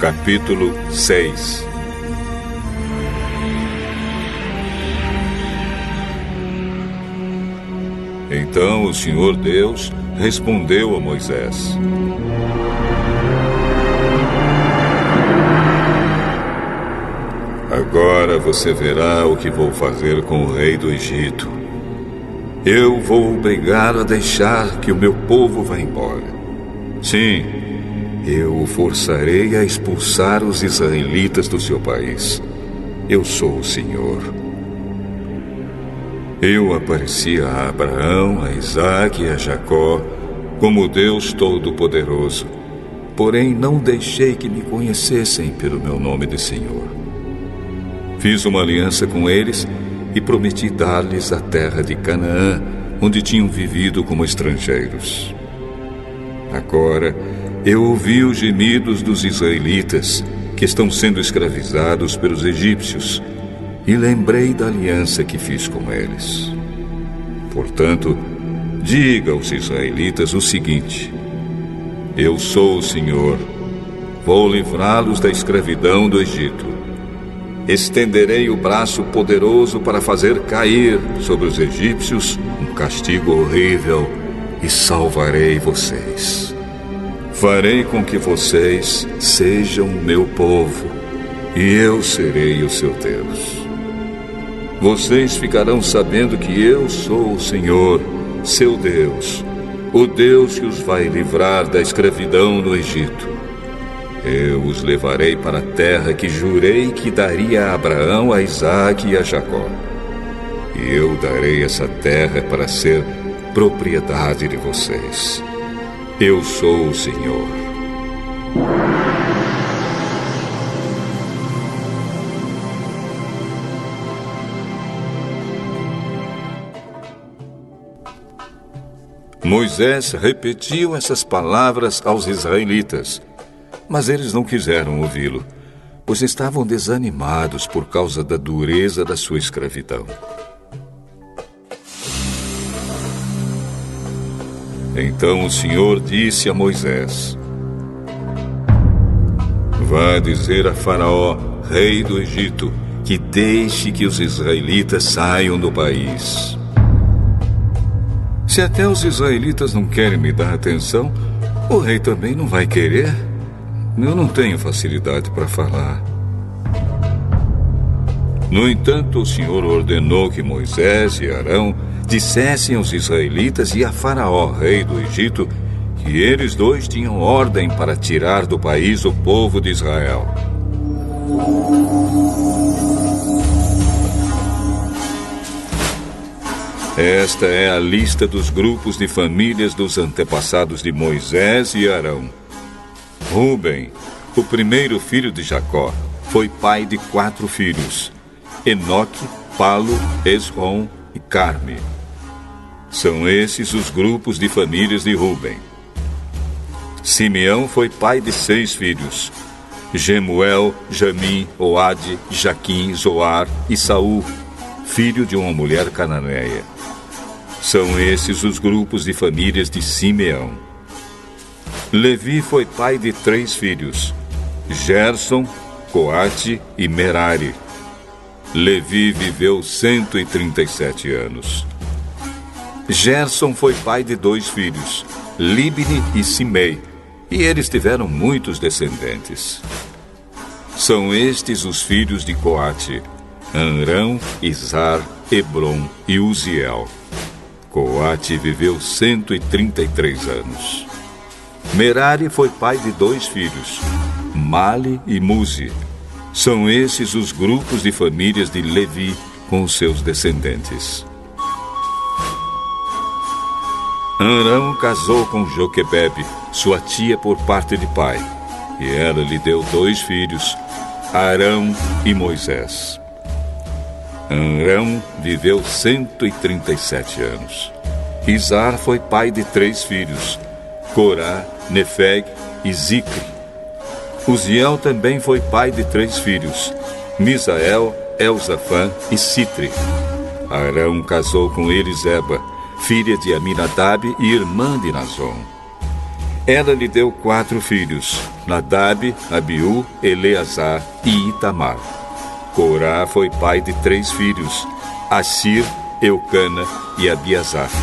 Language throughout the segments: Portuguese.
Capítulo 6. Então o Senhor Deus respondeu a Moisés: Agora você verá o que vou fazer com o rei do Egito. Eu vou obrigá-lo a deixar que o meu povo vá embora. Sim, eu o forçarei a expulsar os israelitas do seu país. Eu sou o Senhor. Eu apareci a Abraão, a Isaque e a Jacó como Deus Todo-Poderoso, porém não deixei que me conhecessem pelo meu nome de Senhor. Fiz uma aliança com eles e prometi dar-lhes a terra de Canaã, onde tinham vivido como estrangeiros. Agora, eu ouvi os gemidos dos israelitas, que estão sendo escravizados pelos egípcios, e lembrei da aliança que fiz com eles. Portanto, diga aos israelitas o seguinte: Eu sou o Senhor, vou livrá-los da escravidão do Egito. Estenderei o braço poderoso para fazer cair sobre os egípcios um castigo horrível e salvarei vocês. Farei com que vocês sejam o meu povo e eu serei o seu Deus. Vocês ficarão sabendo que eu sou o Senhor, seu Deus, o Deus que os vai livrar da escravidão no Egito. Eu os levarei para a terra que jurei que daria a Abraão, a Isaque e a Jacó. E eu darei essa terra para ser propriedade de vocês. Eu sou o Senhor. Moisés repetiu essas palavras aos israelitas, mas eles não quiseram ouvi-lo, pois estavam desanimados por causa da dureza da sua escravidão. Então o Senhor disse a Moisés: Vá dizer a Faraó, rei do Egito, que deixe que os israelitas saiam do país. Se até os israelitas não querem me dar atenção, o rei também não vai querer. Eu não tenho facilidade para falar. No entanto, o Senhor ordenou que Moisés e Arão dissessem aos israelitas e a Faraó, rei do Egito, que eles dois tinham ordem para tirar do país o povo de Israel. Esta é a lista dos grupos de famílias dos antepassados de Moisés e Arão. Ruben, o primeiro filho de Jacó, foi pai de 4 filhos: Enoque, Palo, Esrom e Carme. São esses os grupos de famílias de Ruben. Simeão foi pai de 6 filhos: Jemuel, Jamim, Oade, Jaquim, Zoar e Saul, filho de uma mulher cananeia. São esses os grupos de famílias de Simeão. Levi foi pai de 3 filhos: Gerson, Coate e Merari. Levi viveu 137 anos. Gerson foi pai de 2 filhos, Libni e Simei, e eles tiveram muitos descendentes. São estes os filhos de Coate: Amrão, Izar, Hebron e Uziel. Coate viveu 133 anos. Merari foi pai de 2 filhos, Mali e Muzi. São esses os grupos de famílias de Levi com os seus descendentes. Arão casou com Joquebebe, sua tia por parte de pai, e ela lhe deu 2 filhos, Arão e Moisés. Arão viveu 137 anos. Izar foi pai de 3 filhos, Corá, Nefeg e Zicre. Uziel também foi pai de 3 filhos, Misael, Elzafã e Sitre. Arão casou com Eliseba, filha de Aminadab e irmã de Nazon. Ela lhe deu 4 filhos: Nadab, Abiú, Eleazar e Itamar. Corá foi pai de 3 filhos: Assir, Eucana e Abiasaf.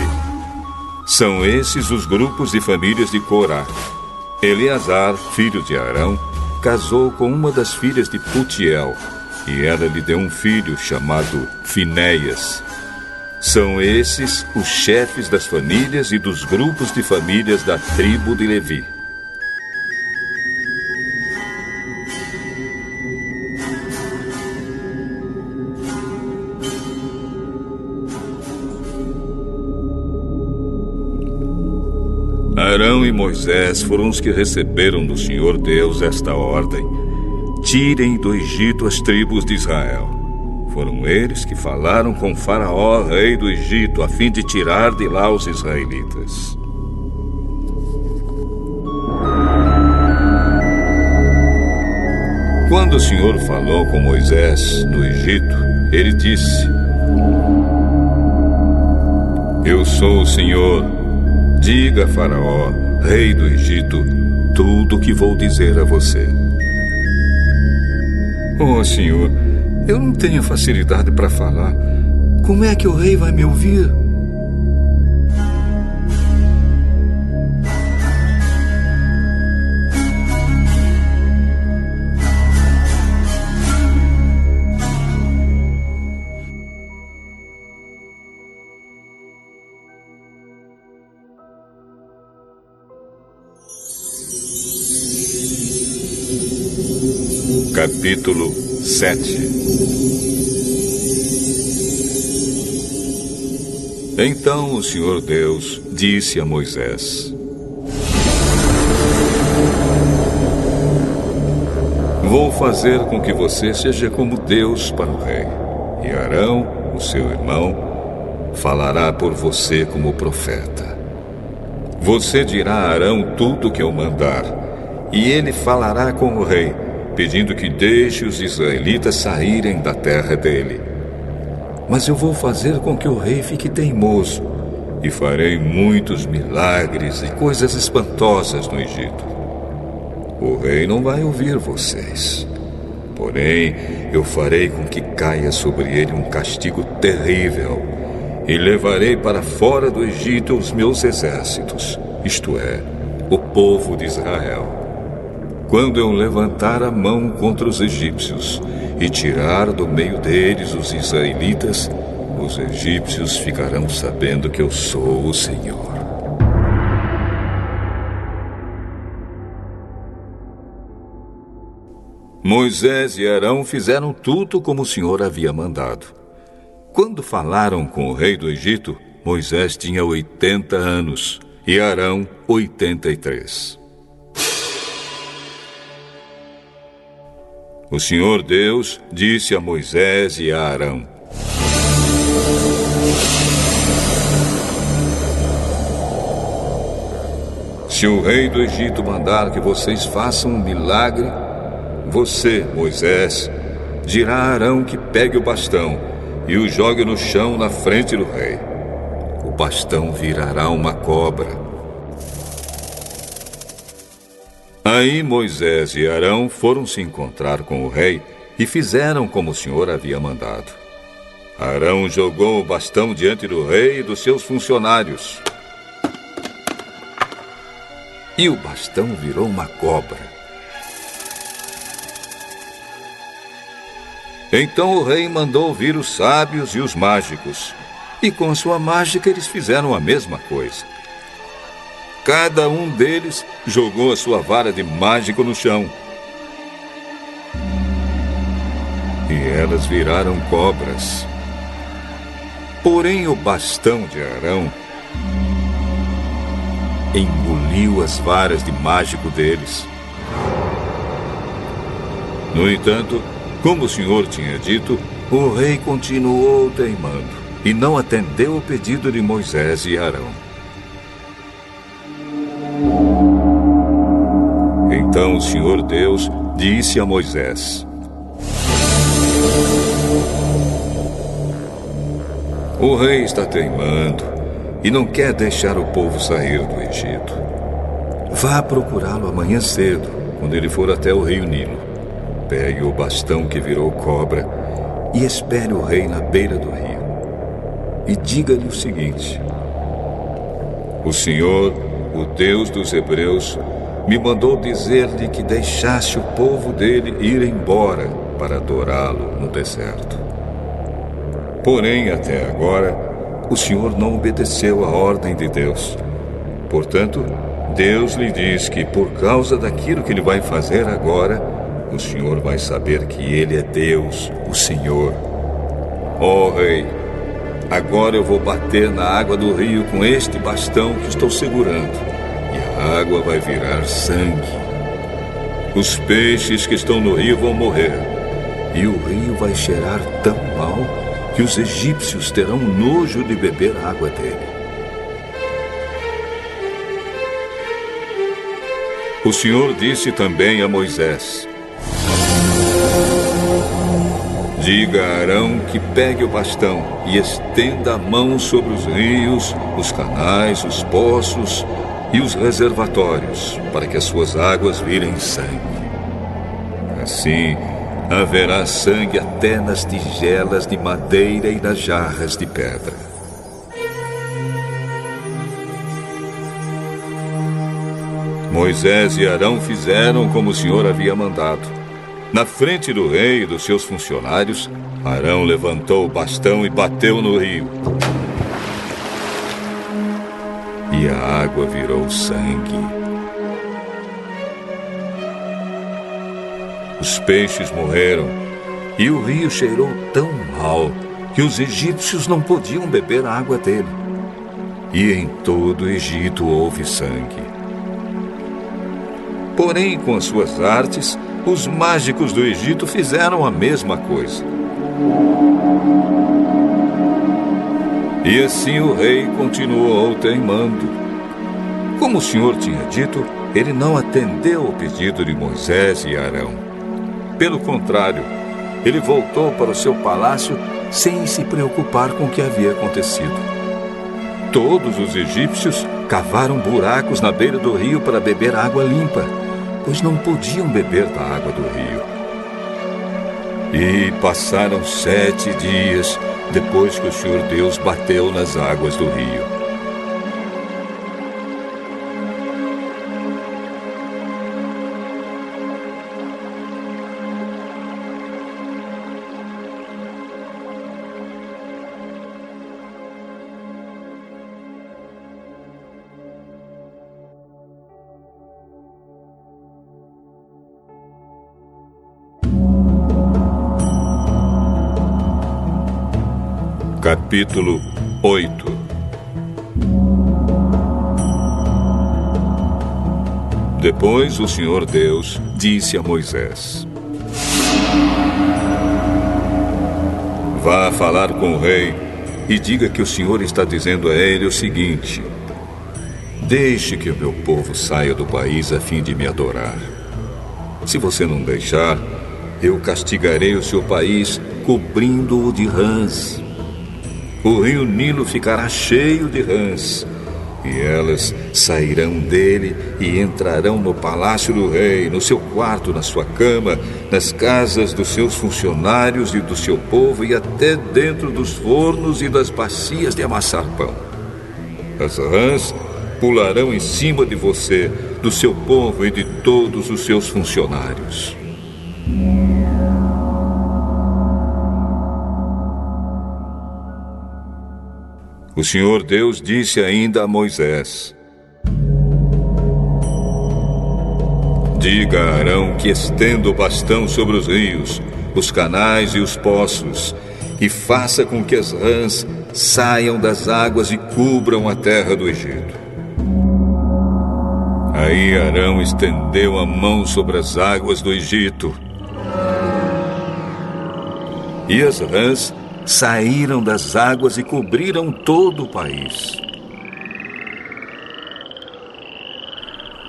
São esses os grupos de famílias de Corá. Eleazar, filho de Arão, casou com uma das filhas de Putiel, e ela lhe deu um filho chamado Finéias. São esses os chefes das famílias e dos grupos de famílias da tribo de Levi. Arão e Moisés foram os que receberam do Senhor Deus esta ordem: tirem do Egito as tribos de Israel. Foram eles que falaram com Faraó, rei do Egito, a fim de tirar de lá os israelitas. Quando o Senhor falou com Moisés no Egito, ele disse: Eu sou o Senhor. Diga a Faraó, rei do Egito, tudo o que vou dizer a você. Oh, Senhor, eu não tenho facilidade para falar. Como é que o rei vai me ouvir? Capítulo 7. Então o Senhor Deus disse a Moisés: Vou fazer com que você seja como Deus para o rei, e Arão, o seu irmão, falará por você como profeta. Você dirá a Arão tudo o que eu mandar, e ele falará com o rei, pedindo que deixe os israelitas saírem da terra dele. Mas eu vou fazer com que o rei fique teimoso, e farei muitos milagres e coisas espantosas no Egito. O rei não vai ouvir vocês. Porém, eu farei com que caia sobre ele um castigo terrível, e levarei para fora do Egito os meus exércitos, isto é, o povo de Israel. Quando eu levantar a mão contra os egípcios e tirar do meio deles os israelitas, os egípcios ficarão sabendo que eu sou o Senhor. Moisés e Arão fizeram tudo como o Senhor havia mandado. Quando falaram com o rei do Egito, Moisés tinha 80 anos e Arão 83. O Senhor Deus disse a Moisés e a Arão: Se o rei do Egito mandar que vocês façam um milagre, você, Moisés, dirá a Arão que pegue o bastão e o jogue no chão na frente do rei. O bastão virará uma cobra. Aí Moisés e Arão foram se encontrar com o rei e fizeram como o Senhor havia mandado. Arão jogou o bastão diante do rei e dos seus funcionários. E o bastão virou uma cobra. Então o rei mandou vir os sábios e os mágicos, e com sua mágica eles fizeram a mesma coisa. Cada um deles jogou a sua vara de mágico no chão. E elas viraram cobras. Porém, o bastão de Arão engoliu as varas de mágico deles. No entanto, como o Senhor tinha dito, o rei continuou teimando e não atendeu o pedido de Moisés e Arão. Então o Senhor Deus disse a Moisés: O rei está teimando e não quer deixar o povo sair do Egito. Vá procurá-lo amanhã cedo, quando ele for até o rio Nilo. Pegue o bastão que virou cobra e espere o rei na beira do rio. E diga-lhe o seguinte: o Senhor, o Deus dos Hebreus, me mandou dizer-lhe que deixasse o povo dele ir embora para adorá-lo no deserto. Porém, até agora, o Senhor não obedeceu à ordem de Deus. Portanto, Deus lhe diz que por causa daquilo que ele vai fazer agora, o Senhor vai saber que ele é Deus, o Senhor. Ó rei, agora eu vou bater na água do rio com este bastão que estou segurando, e a água vai virar sangue. Os peixes que estão no rio vão morrer, e o rio vai cheirar tão mal que os egípcios terão nojo de beber a água dele. O Senhor disse também a Moisés: diga a Arão que pegue o bastão e estenda a mão sobre os rios, os canais, os poços e os reservatórios, para que as suas águas virem sangue. Assim, haverá sangue até nas tigelas de madeira e nas jarras de pedra. Moisés e Arão fizeram como o Senhor havia mandado. Na frente do rei e dos seus funcionários, Arão levantou o bastão e bateu no rio. E a água virou sangue. Os peixes morreram, e o rio cheirou tão mal que os egípcios não podiam beber a água dele. E em todo o Egito houve sangue. Porém, com as suas artes, os mágicos do Egito fizeram a mesma coisa. E assim o rei continuou teimando. Como o Senhor tinha dito, ele não atendeu ao pedido de Moisés e Arão. Pelo contrário, ele voltou para o seu palácio sem se preocupar com o que havia acontecido. Todos os egípcios cavaram buracos na beira do rio para beber água limpa, pois não podiam beber da água do rio. E passaram 7 dias depois que o Senhor Deus bateu nas águas do rio. Capítulo 8. Depois o Senhor Deus disse a Moisés: vá falar com o rei e diga que o Senhor está dizendo a ele o seguinte: deixe que o meu povo saia do país a fim de me adorar. Se você não deixar, eu castigarei o seu país cobrindo-o de rãs. O rio Nilo ficará cheio de rãs, e elas sairão dele e entrarão no palácio do rei, no seu quarto, na sua cama, nas casas dos seus funcionários e do seu povo, e até dentro dos fornos e das bacias de amassar pão. As rãs pularão em cima de você, do seu povo e de todos os seus funcionários. O Senhor Deus disse ainda a Moisés: diga a Arão que estenda o bastão sobre os rios, os canais e os poços, e faça com que as rãs saiam das águas e cubram a terra do Egito. Aí Arão estendeu a mão sobre as águas do Egito, e as rãs saíram das águas e cobriram todo o país.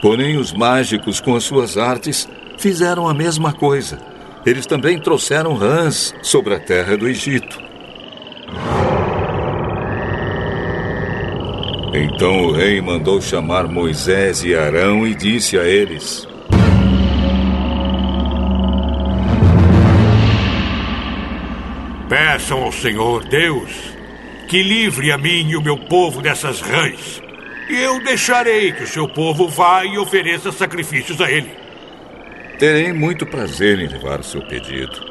Porém, os mágicos, com as suas artes, fizeram a mesma coisa. Eles também trouxeram rãs sobre a terra do Egito. Então o rei mandou chamar Moisés e Arão e disse a eles: Peçam ao Senhor Deus que livre a mim e o meu povo dessas rãs, e eu deixarei que o seu povo vá e ofereça sacrifícios a ele. Terei muito prazer em levar o seu pedido.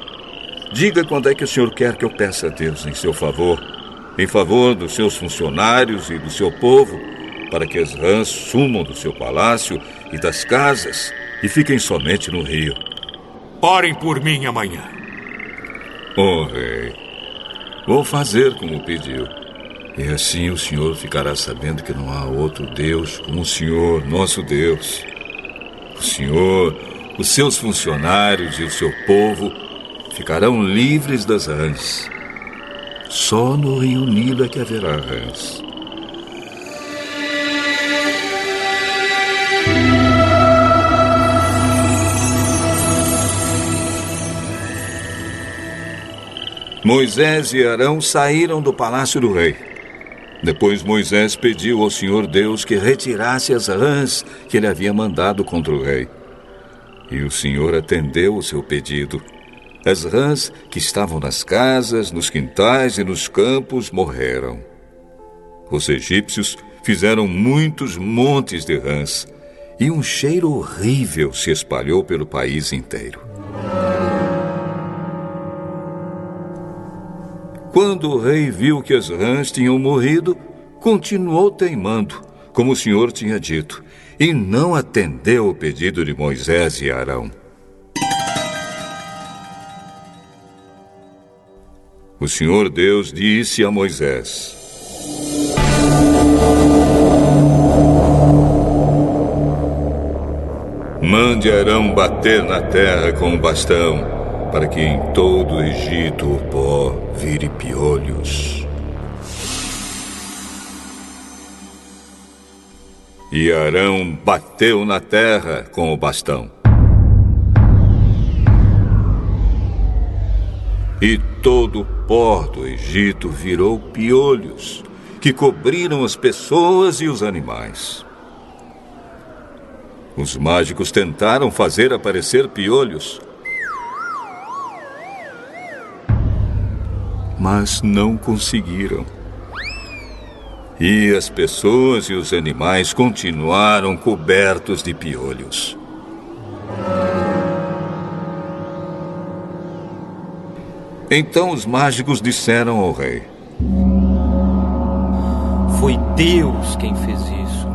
Diga quando é que o senhor quer que eu peça a Deus em seu favor, em favor dos seus funcionários e do seu povo, para que as rãs sumam do seu palácio e das casas e fiquem somente no rio. Orem por mim amanhã. Oh, rei, vou fazer como pediu. E assim o senhor ficará sabendo que não há outro Deus como o Senhor, nosso Deus. O senhor, os seus funcionários e o seu povo ficarão livres das rãs. Só no rio Nilo é que haverá rãs. Moisés e Arão saíram do palácio do rei. Depois Moisés pediu ao Senhor Deus que retirasse as rãs que ele havia mandado contra o rei. E o Senhor atendeu o seu pedido. As rãs que estavam nas casas, nos quintais e nos campos morreram. Os egípcios fizeram muitos montes de rãs e um cheiro horrível se espalhou pelo país inteiro. Quando o rei viu que as rãs tinham morrido, continuou teimando, como o Senhor tinha dito, e não atendeu o pedido de Moisés e Arão. O Senhor Deus disse a Moisés: Mande Arão bater na terra com um bastão, para que em todo o Egito o pó vire piolhos. E Arão bateu na terra com o bastão. E todo o pó do Egito virou piolhos, que cobriram as pessoas e os animais. Os mágicos tentaram fazer aparecer piolhos, mas não conseguiram. E as pessoas e os animais continuaram cobertos de piolhos. Então os mágicos disseram ao rei: Foi Deus quem fez isso.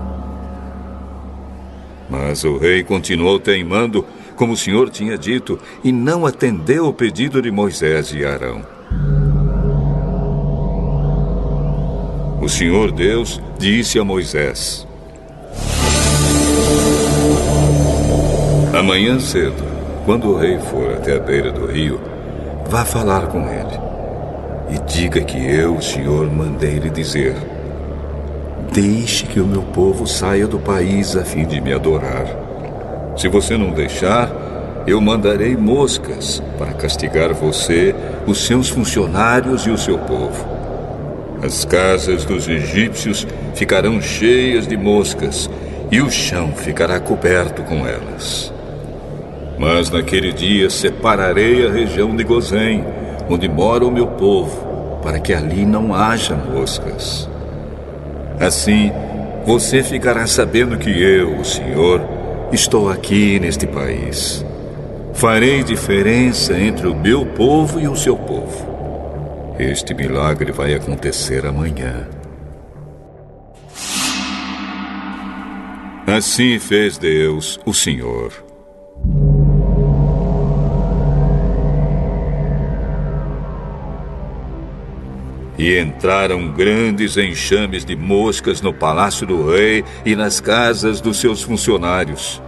Mas o rei continuou teimando, como o Senhor tinha dito, e não atendeu o pedido de Moisés e Arão. O Senhor Deus disse a Moisés: Amanhã cedo, quando o rei for até a beira do rio, vá falar com ele e diga que eu, o Senhor, mandei lhe dizer: Deixe que o meu povo saia do país a fim de me adorar. Se você não deixar, eu mandarei moscas para castigar você, os seus funcionários e o seu povo. As casas dos egípcios ficarão cheias de moscas e o chão ficará coberto com elas. Mas naquele dia separarei a região de Gozém, onde mora o meu povo, para que ali não haja moscas. Assim, você ficará sabendo que eu, o Senhor, estou aqui neste país. Farei diferença entre o meu povo e o seu povo. Este milagre vai acontecer amanhã. Assim fez Deus, o Senhor. E entraram grandes enxames de moscas no palácio do rei e nas casas dos seus funcionários.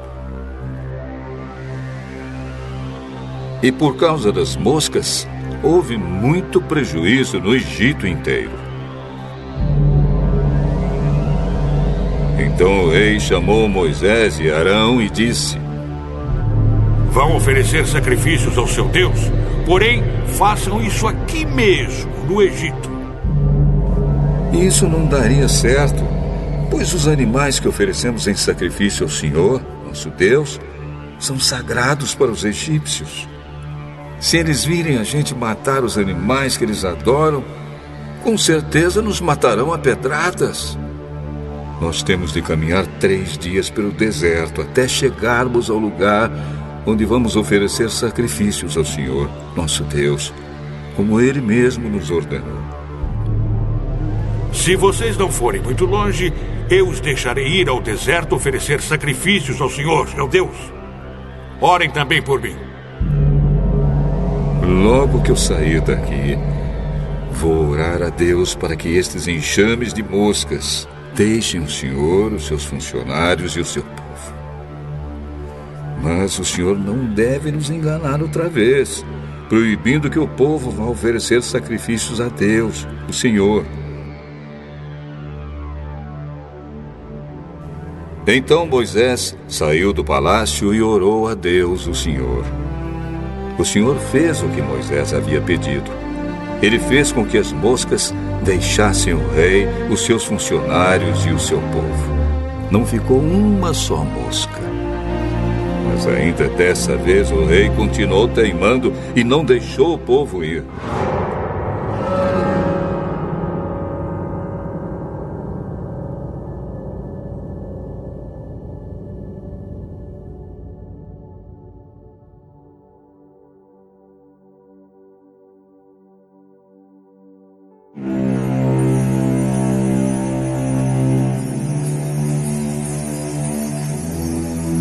E por causa das moscas, houve muito prejuízo no Egito inteiro. Então o rei chamou Moisés e Arão e disse: Vão oferecer sacrifícios ao seu Deus, porém façam isso aqui mesmo, no Egito. Isso não daria certo, Pois os animais que oferecemos em sacrifício ao Senhor, nosso Deus, são sagrados para os egípcios. Se eles virem a gente matar os animais que eles adoram, com certeza nos matarão a pedradas. Nós temos de caminhar 3 dias pelo deserto até chegarmos ao lugar onde vamos oferecer sacrifícios ao Senhor, nosso Deus, como Ele mesmo nos ordenou. Se vocês não forem muito longe, eu os deixarei ir ao deserto oferecer sacrifícios ao Senhor, meu Deus. Orem também por mim. Logo que eu sair daqui, vou orar a Deus para que estes enxames de moscas deixem o Senhor, os seus funcionários e o seu povo. Mas o Senhor não deve nos enganar outra vez, proibindo que o povo vá oferecer sacrifícios a Deus, o Senhor. Então Moisés saiu do palácio e orou a Deus, o Senhor. O Senhor fez o que Moisés havia pedido. Ele fez com que as moscas deixassem o rei, os seus funcionários e o seu povo. Não ficou uma só mosca. Mas ainda dessa vez o rei continuou teimando e não deixou o povo ir.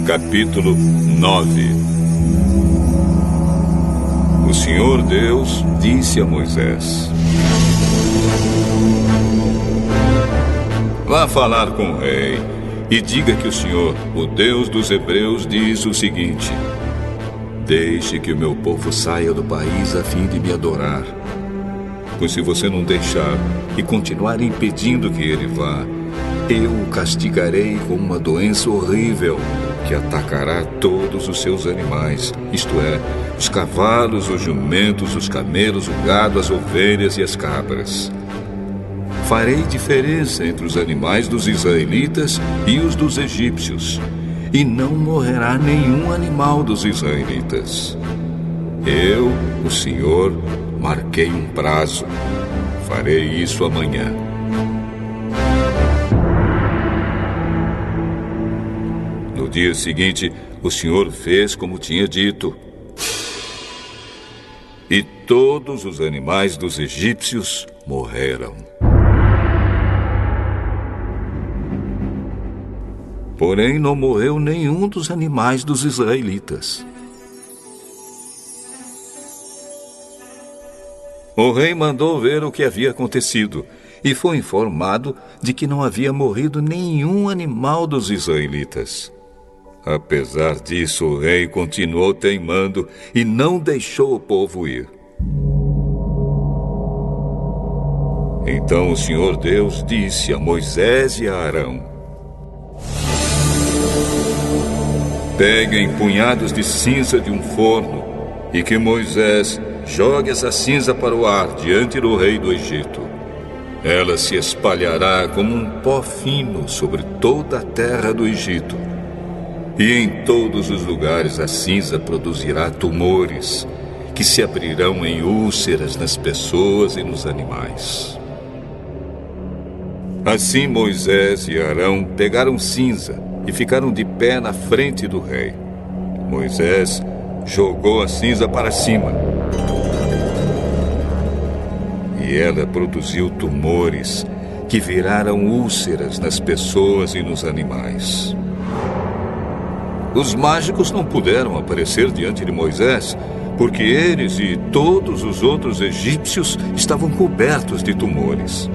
Capítulo 9. O Senhor Deus disse a Moisés: Vá falar com o rei e diga que o Senhor, o Deus dos Hebreus, diz o seguinte: Deixe que o meu povo saia do país a fim de me adorar. Pois se você não deixar e continuar impedindo que ele vá, eu o castigarei com uma doença horrível que atacará todos os seus animais, isto é, os cavalos, os jumentos, os camelos, o gado, as ovelhas e as cabras. Farei diferença entre os animais dos israelitas e os dos egípcios, e não morrerá nenhum animal dos israelitas. Eu, o Senhor, marquei um prazo. Farei isso amanhã. No dia seguinte, o Senhor fez como tinha dito. E todos os animais dos egípcios morreram. Porém, não morreu nenhum dos animais dos israelitas. O rei mandou ver o que havia acontecido e foi informado de que não havia morrido nenhum animal dos israelitas. Apesar disso, o rei continuou teimando e não deixou o povo ir. Então o Senhor Deus disse a Moisés e a Arão: Peguem punhados de cinza de um forno e que Moisés jogue essa cinza para o ar diante do rei do Egito. Ela se espalhará como um pó fino sobre toda a terra do Egito. E em todos os lugares a cinza produzirá tumores, que se abrirão em úlceras nas pessoas e nos animais. Assim Moisés e Arão pegaram cinza e ficaram de pé na frente do rei. Moisés jogou a cinza para cima. E ela produziu tumores, que viraram úlceras nas pessoas e nos animais. Os mágicos não puderam aparecer diante de Moisés, porque eles e todos os outros egípcios estavam cobertos de tumores.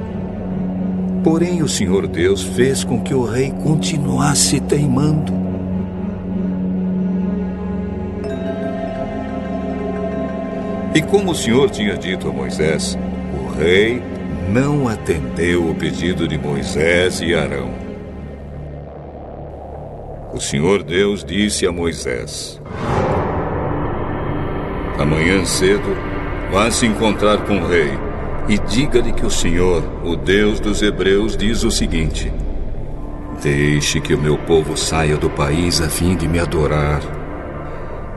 Porém, o Senhor Deus fez com que o rei continuasse teimando. E como o Senhor tinha dito a Moisés, o rei não atendeu o pedido de Moisés e Arão. O Senhor Deus disse a Moisés: Amanhã cedo, vá se encontrar com o rei e diga-lhe que o Senhor, o Deus dos Hebreus, diz o seguinte: Deixe que o meu povo saia do país a fim de me adorar.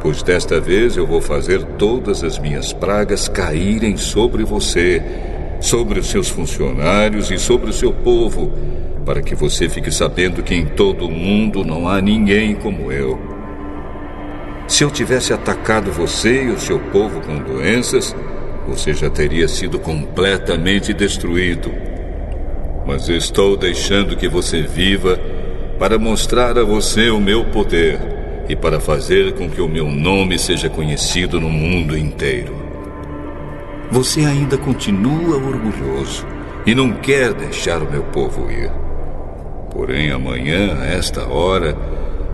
Pois desta vez eu vou fazer todas as minhas pragas caírem sobre você, sobre os seus funcionários e sobre o seu povo, para que você fique sabendo que em todo o mundo não há ninguém como eu. Se eu tivesse atacado você e o seu povo com doenças, você já teria sido completamente destruído. Mas estou deixando que você viva para mostrar a você o meu poder e para fazer com que o meu nome seja conhecido no mundo inteiro. Você ainda continua orgulhoso e não quer deixar o meu povo ir. Porém, amanhã, a esta hora,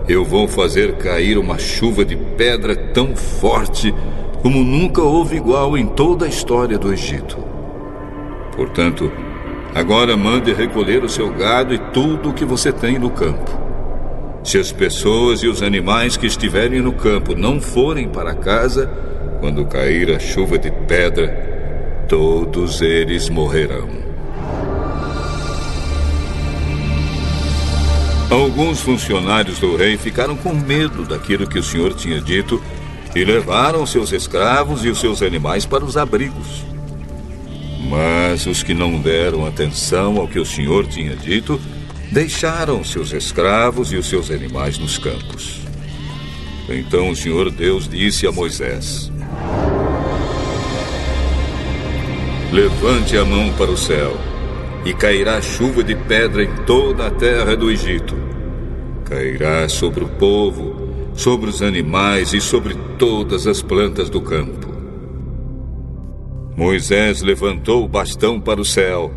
eu vou fazer cair uma chuva de pedra tão forte como nunca houve igual em toda a história do Egito. Portanto, agora mande recolher o seu gado e tudo o que você tem no campo. Se as pessoas e os animais que estiverem no campo não forem para casa, quando cair a chuva de pedra, todos eles morrerão. Alguns funcionários do rei ficaram com medo daquilo que o Senhor tinha dito e levaram seus escravos e os seus animais para os abrigos. Mas os que não deram atenção ao que o Senhor tinha dito, deixaram seus escravos e os seus animais nos campos. Então o Senhor Deus disse a Moisés: levante a mão para o céu, e cairá chuva de pedra em toda a terra do Egito. Cairá sobre o povo, sobre os animais e sobre todas as plantas do campo. Moisés levantou o bastão para o céu.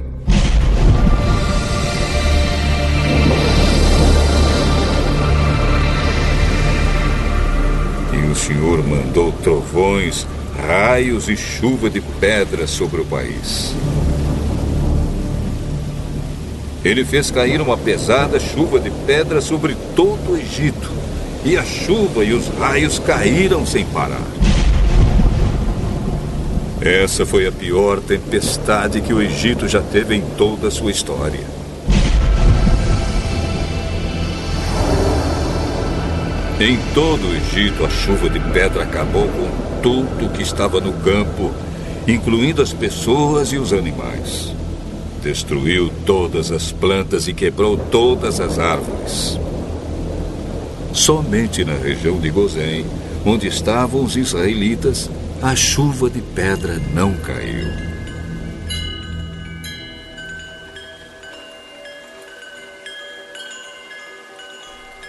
E o Senhor mandou trovões, raios e chuva de pedra sobre o país. Ele fez cair uma pesada chuva de pedra sobre todo o Egito, e a chuva e os raios caíram sem parar. Essa foi a pior tempestade que o Egito já teve em toda a sua história. Em todo o Egito, a chuva de pedra acabou com tudo que estava no campo, incluindo as pessoas e os animais. Destruiu todas as plantas e quebrou todas as árvores. Somente na região de Gozém, onde estavam os israelitas, a chuva de pedra não caiu.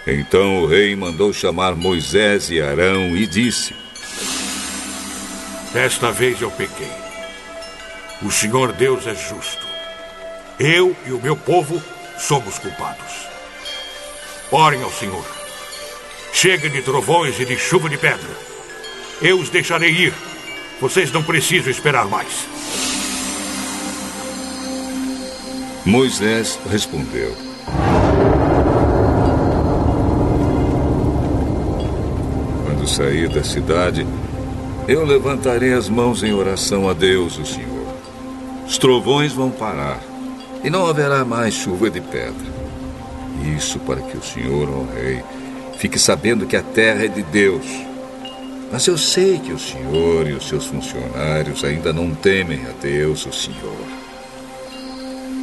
Então o rei mandou chamar Moisés e Arão e disse: desta vez eu pequei. O Senhor Deus é justo. Eu e o meu povo somos culpados. Orem ao Senhor. Chega de trovões e de chuva de pedra. Eu os deixarei ir. Vocês não precisam esperar mais. Moisés respondeu: quando sair da cidade, eu levantarei as mãos em oração a Deus, o Senhor. Os trovões vão parar e não haverá mais chuva de pedra. Isso para que o Senhor, ó Rei, fique sabendo que a terra é de Deus. Mas eu sei que o Senhor e os seus funcionários ainda não temem a Deus, o Senhor.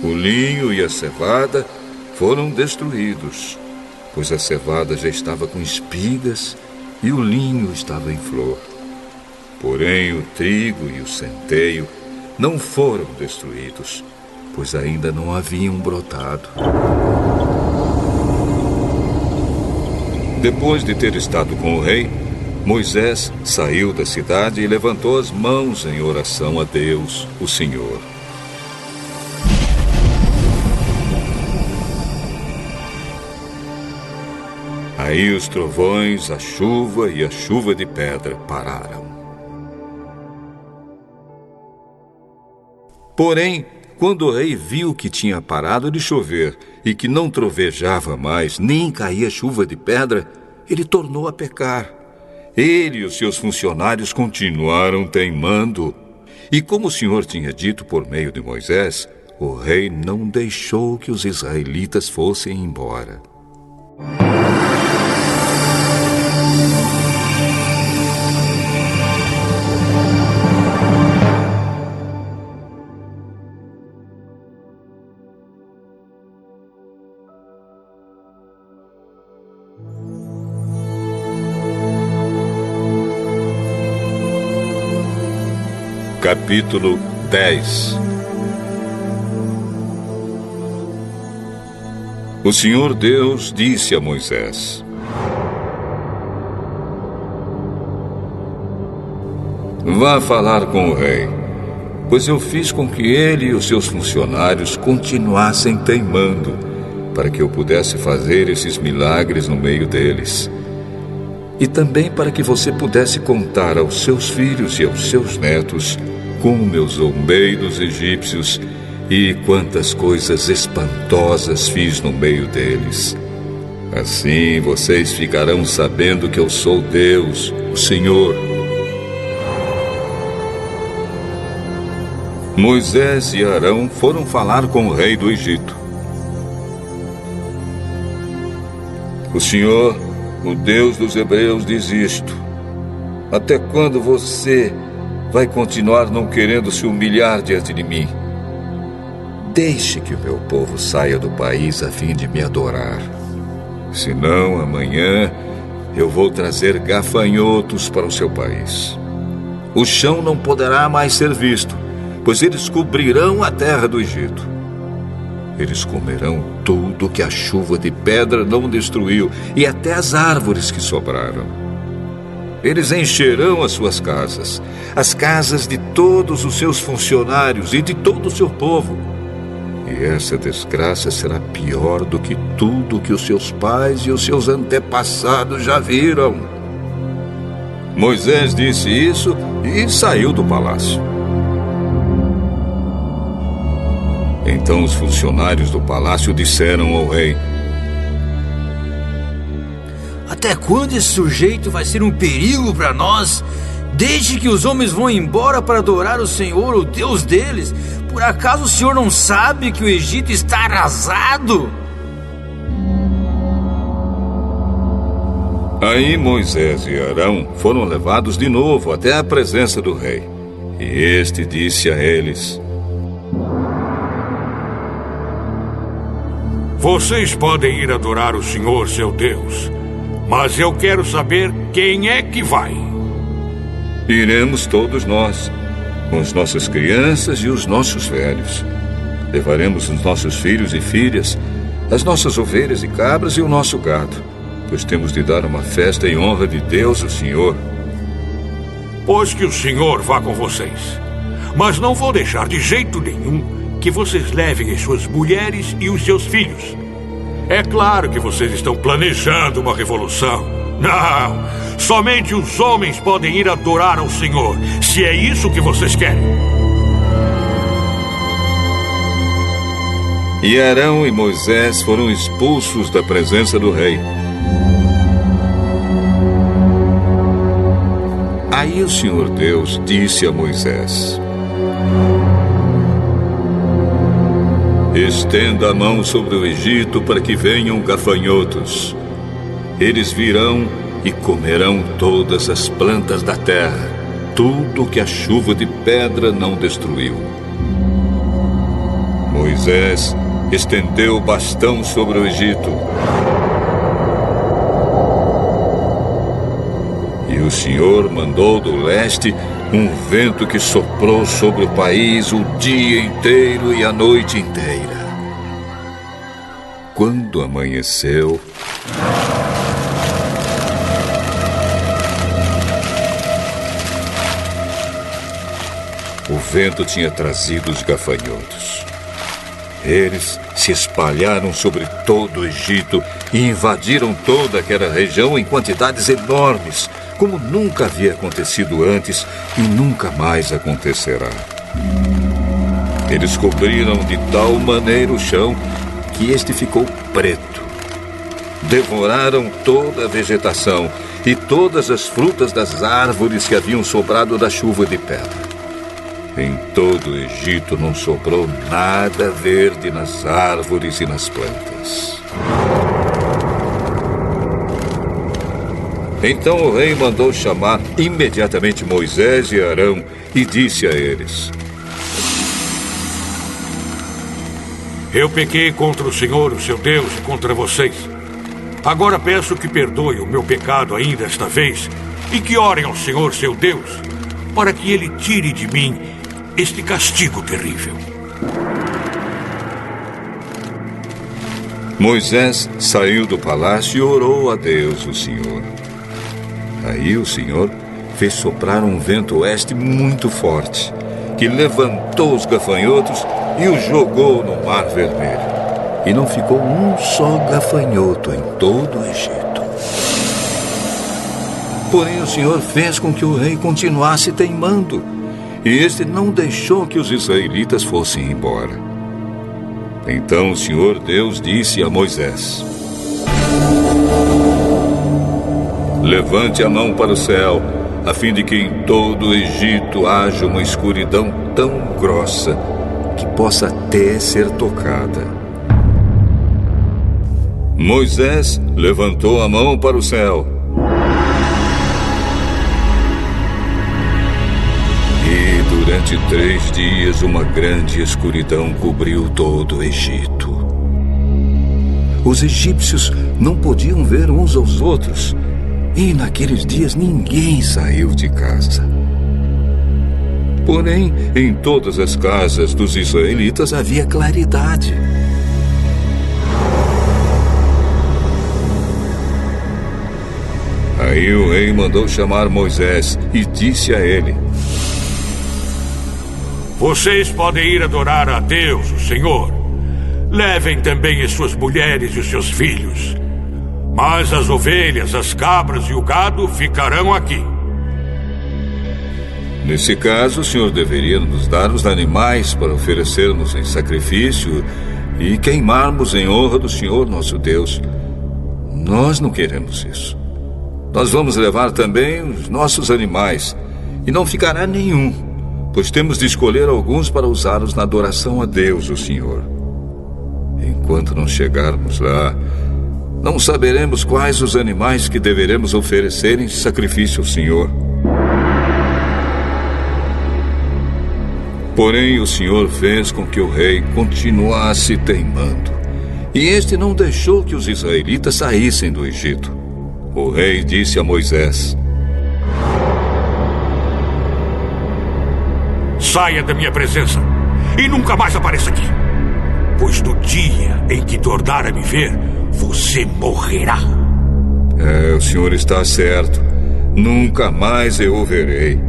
O linho e a cevada foram destruídos, pois a cevada já estava com espigas e o linho estava em flor. Porém, o trigo e o centeio não foram destruídos, pois ainda não haviam brotado. Depois de ter estado com o rei, Moisés saiu da cidade e levantou as mãos em oração a Deus, o Senhor. Aí os trovões, a chuva e a chuva de pedra pararam. Porém, quando o rei viu que tinha parado de chover e que não trovejava mais, nem caía chuva de pedra, ele tornou a pecar. Ele e os seus funcionários continuaram teimando. E como o Senhor tinha dito por meio de Moisés, o rei não deixou que os israelitas fossem embora. Capítulo 10. O Senhor Deus disse a Moisés: Vá falar com o rei, pois eu fiz com que ele e os seus funcionários continuassem teimando, para que eu pudesse fazer esses milagres no meio deles. E também para que você pudesse contar aos seus filhos e aos seus netos como eu zombei dos egípcios e quantas coisas espantosas fiz no meio deles. Assim vocês ficarão sabendo que eu sou Deus, o Senhor. Moisés e Arão foram falar com o rei do Egito. O Senhor, o Deus dos hebreus, diz isto: até quando você vai continuar não querendo se humilhar diante de mim? Deixe que o meu povo saia do país a fim de me adorar. Senão, amanhã eu vou trazer gafanhotos para o seu país. O chão não poderá mais ser visto, pois eles cobrirão a terra do Egito. Eles comerão tudo que a chuva de pedra não destruiu, e até as árvores que sobraram. Eles encherão as suas casas, as casas de todos os seus funcionários e de todo o seu povo. E essa desgraça será pior do que tudo que os seus pais e os seus antepassados já viram. Moisés disse isso e saiu do palácio. Então os funcionários do palácio disseram ao rei: Até quando esse sujeito vai ser um perigo para nós? Desde que os homens vão embora para adorar o Senhor, o Deus deles, por acaso o Senhor não sabe que o Egito está arrasado? Aí Moisés e Arão foram levados de novo até a presença do rei. E este disse a eles: Vocês podem ir adorar o Senhor, seu Deus, mas eu quero saber quem é que vai. Iremos todos nós, com as nossas crianças e os nossos velhos. Levaremos os nossos filhos e filhas, as nossas ovelhas e cabras e o nosso gado, pois temos de dar uma festa em honra de Deus, o Senhor. Pois que o Senhor vá com vocês. Mas não vou deixar de jeito nenhum que vocês levem as suas mulheres e os seus filhos. É claro que vocês estão planejando uma revolução. Não! Somente os homens podem ir adorar ao Senhor, se é isso que vocês querem. E Arão e Moisés foram expulsos da presença do rei. Aí o Senhor Deus disse a Moisés: Estenda a mão sobre o Egito para que venham gafanhotos. Eles virão e comerão todas as plantas da terra, tudo que a chuva de pedra não destruiu. Moisés estendeu o bastão sobre o Egito. E o Senhor mandou do leste um vento que soprou sobre o país o dia inteiro e a noite inteira. Quando amanheceu, o vento tinha trazido os gafanhotos. Eles se espalharam sobre todo o Egito e invadiram toda aquela região em quantidades enormes, como nunca havia acontecido antes e nunca mais acontecerá. Eles cobriram de tal maneira o chão que este ficou preto. Devoraram toda a vegetação e todas as frutas das árvores que haviam sobrado da chuva de pedra. Em todo o Egito não sobrou nada verde nas árvores e nas plantas. Então o rei mandou chamar imediatamente Moisés e Arão e disse a eles: Eu pequei contra o Senhor, o seu Deus, e contra vocês. Agora peço que perdoe o meu pecado ainda esta vez e que orem ao Senhor, seu Deus, para que ele tire de mim este castigo terrível. Moisés saiu do palácio e orou a Deus, o Senhor. Aí o Senhor fez soprar um vento oeste muito forte, que levantou os gafanhotos e os jogou no Mar Vermelho. E não ficou um só gafanhoto em todo o Egito. Porém, o Senhor fez com que o rei continuasse teimando, e este não deixou que os israelitas fossem embora. Então o Senhor Deus disse a Moisés: Levante a mão para o céu, a fim de que em todo o Egito haja uma escuridão tão grossa que possa até ser tocada. Moisés levantou a mão para o céu. E durante 3 dias uma grande escuridão cobriu todo o Egito. Os egípcios não podiam ver uns aos outros, e naqueles dias ninguém saiu de casa. Porém, em todas as casas dos israelitas havia claridade. Aí o rei mandou chamar Moisés e disse a ele: Vocês podem ir adorar a Deus, o Senhor. Levem também as suas mulheres e os seus filhos. Mas as ovelhas, as cabras e o gado ficarão aqui. Nesse caso, o Senhor deveria nos dar os animais para oferecermos em sacrifício e queimarmos em honra do Senhor nosso Deus. Nós não queremos isso. Nós vamos levar também os nossos animais, e não ficará nenhum, pois temos de escolher alguns para usá-los na adoração a Deus, o Senhor. Enquanto não chegarmos lá, não saberemos quais os animais que deveremos oferecer em sacrifício ao Senhor. Porém, o Senhor fez com que o rei continuasse teimando, e este não deixou que os israelitas saíssem do Egito. O rei disse a Moisés: Saia da minha presença e nunca mais apareça aqui, pois no dia em que tornar a me ver, você morrerá. O senhor está certo. Nunca mais eu o verei.